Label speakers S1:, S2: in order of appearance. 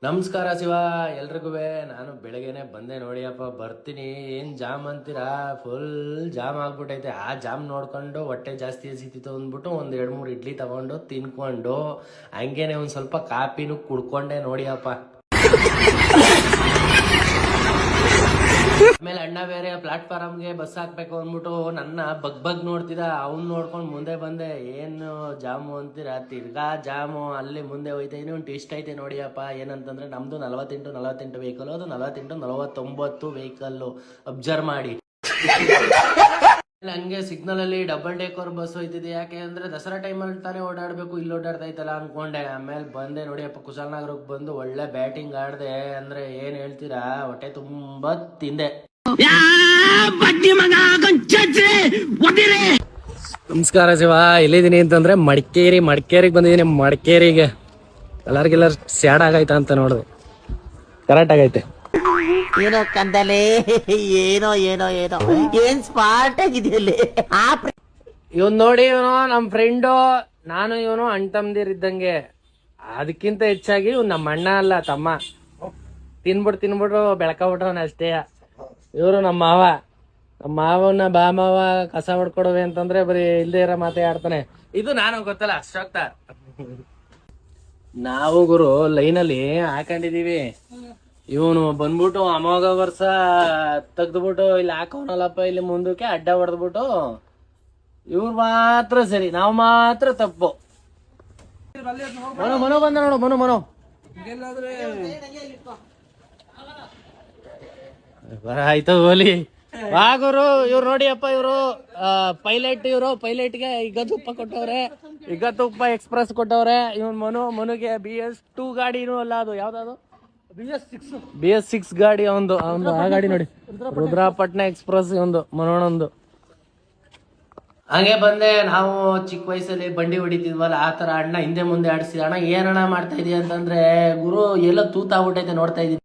S1: ನಮಸ್ಕಾರ ಶಿವ ಎಲ್ರಿಗೂ. ನಾನು ಬೆಳಗ್ಗೆನೆ ಬಂದೆ ನೋಡಿಯಪ್ಪ, ಬರ್ತೀನಿ ಏನು ಜಾಮ್ ಅಂತೀರಾ, ಫುಲ್ ಜಾಮ್ ಆಗ್ಬಿಟ್ಟೈತೆ. ಆ ಜಾಮ್ ನೋಡ್ಕೊಂಡು ಹೊಟ್ಟೆ ಜಾಸ್ತಿ ಹಸಿತಿತ್ತು ಅಂದ್ಬಿಟ್ಟು ಒಂದು 2-3 ಇಡ್ಲಿ ತಗೊಂಡು ತಿನ್ಕೊಂಡು ಹಂಗೇನೆ ಒಂದು ಸ್ವಲ್ಪ ಕಾಪಿನೂ ಕುಡ್ಕೊಂಡೆ ನೋಡಿಯಪ್ಪ. ಆಮೇಲೆ ಅಣ್ಣ ಬೇರೆ ಪ್ಲಾಟ್ಫಾರಮ್ಗೆ ಬಸ್ ಹಾಕ್ಬೇಕು ಅಂದ್ಬಿಟ್ಟು ನನ್ನ ಬಗ್ ನೋಡ್ತಿದ್ದ. ಅವ್ನ್ ನೋಡ್ಕೊಂಡು ಮುಂದೆ ಬಂದೆ. ಏನು ಜಾಮು ಅಂತೀರಾ, ತಿರ್ಗಾ ಜಾಮು. ಅಲ್ಲಿ ಮುಂದೆ ಹೋಯ್ತಾ ಇನ್ನೊಂದು ಇಷ್ಟ ಐತೆ ನೋಡಿಯಪ್ಪ. ಏನಂತಂದ್ರೆ ನಮ್ದು 48 ವೆಹಿಕಲ್, ಅದು 48-49 ವೆಹಿಕಲ್. ಅಬ್ಸರ್ವ್ ಮಾಡಿ. ಹಂಗೆ ಸಿಗ್ನಲ್ ಅಲ್ಲಿ ಡಬಲ್ ಡೇಕರ್ ಬಸ್ ಹೋಯ್ತಿದೆ. ಯಾಕೆ ಅಂದ್ರೆ ದಸರಾ ಟೈಮಲ್ಲಿ ತಾನೇ ಓಡಾಡ್ಬೇಕು, ಇಲ್ಲಿ ಓಡಾಡ್ತೈತಲ್ಲ ಅನ್ಕೊಂಡೆ. ಆಮೇಲೆ ಬಂದೆ ನೋಡಿಯಪ್ಪ, ಕುಶಾಲನಗರಕ್ಕೆ ಬಂದು ಒಳ್ಳೆ ಬ್ಯಾಟಿಂಗ್ ಆಡ್ದೆ. ಅಂದ್ರೆ ಏನ್ ಹೇಳ್ತೀರಾ, ಹೊಟ್ಟೆ ತುಂಬಾ ತಿಂದೆ. ನಮಸ್ಕಾರ ಶಿವ. ಎಲ್ಲಿದ್ದೀನಿ ಅಂತಂದ್ರೆ ಮಡಿಕೇರಿಗೆ ಬಂದಿದ್ದೀನಿ. ಮಡಿಕೇರಿಗೆ ಎಲ್ಲರಿಗೆಲ್ಲರ ಸ್ಯಾಡ್ ಆಗೈತ ಅಂತ ನೋಡಿದೆ. ಕರೆಕ್ಟ್ ಆಗೈತೆ.
S2: ಏನೋ ಕಂದಲೆ, ಏನೋ ಏನೋ ಏನೋ ಏನ್ ಸ್ಮಾರ್ಟ್ ಆಗಿದೆಯಲ್ಲಿ.
S1: ಇವನ್ ನೋಡಿ, ಇವನು ನಮ್ ಫ್ರೆಂಡು, ನಾನು ಇವನು ಅಣ್ತಮ್ದಿರಿದ್ದಂಗೆ. ಅದಕ್ಕಿಂತ ಹೆಚ್ಚಾಗಿ ಇವ್ ನಮ್ಮ ಅಣ್ಣ ಅಲ್ಲ, ತಮ್ಮ. ತಿನ್ಬಿಟ್ಟು ಬೆಳ್ಕೊಬಿಟ್ಟವನ ಅಷ್ಟೇ. ಇವರು ನಮ್ಮ ಮಾವನ ಬಾ ಮಾವ ಕಸ ಹೊಡ್ಕೊಡುವೆ ಅಂತಂದ್ರೆ ಬರೀ ಇಲ್ದೇ ಇರೋ ಮಾತೇ ಆಡ್ತಾನೆ. ಇದು ನಾನು ಗೊತ್ತಲ್ಲ ಅಷ್ಟೋಗ್ತ. ನಾವು ಗುರು ಲೈನಲ್ಲಿ ಹಾಕೊಂಡಿದೀವಿ. ಇವನು ಬಂದ್ಬಿಟ್ಟು ಅಮೋಘ ವರ್ಷ ತೆಗ್ದ್ಬಿಟ್ಟು ಇಲ್ಲಿ ಹಾಕೋನಲ್ಲಪ್ಪ, ಇಲ್ಲಿ ಮುಂದಕ್ಕೆ ಅಡ್ಡ ಹೊಡೆದ್ಬಿಟ್ಟು ಇವ್ರು ಮಾತ್ರ ಸರಿ, ನಾವು ಮಾತ್ರ ತಪ್ಪು. ಮನೋ ಬಂದ ನೋಡು, ಮನೋ ಆಯ್ತು ಹೋಲಿ ವಾಗುರು. ಇವ್ರು ನೋಡಿಯಪ್ಪ, ಇವರು ಪೈಲಟ್ಗೆ ಈಗ ತುಪ್ಪ ಕೊಟ್ಟವ್ರೆ, ಈಗ ತುಪ್ಪ ಎಕ್ಸ್ಪ್ರೆಸ್ ಕೊಟ್ಟವ್ರೆ. ಇವನ್ ಮನುಗೆ BS2 ಗಾಡಿನೂ ಅಲ್ಲ, ಅದು ಯಾವ್ದು BS6 ಗಾಡಿ. ಒಂದು ಆ ಗಾಡಿ ನೋಡಿ, ರುದ್ರಾಪಟ್ನ ಎಕ್ಸ್ಪ್ರೆಸ್ ಒಂದು ಮನೋಣಂದು. ಹಂಗೆ ಬಂದೆ. ನಾವು ಚಿಕ್ಕ ವಯಸ್ಸಲ್ಲಿ ಬಂಡಿ ಹೊಡಿತಿದ್ವಲ್ಲ, ಆ ತರ ಅಣ್ಣ ಹಿಂದೆ ಮುಂದೆ ಆಡಿಸಿದ. ಅಣ್ಣ ಏನಣ್ಣ ಮಾಡ್ತಾ ಇದೀಯ ಅಂತಂದ್ರೆ, ಗುರು ಎಲ್ಲ ತೂತಾಗ್ಬಿಟ್ಟೈತೆ ನೋಡ್ತಾ ಇದೀನಿ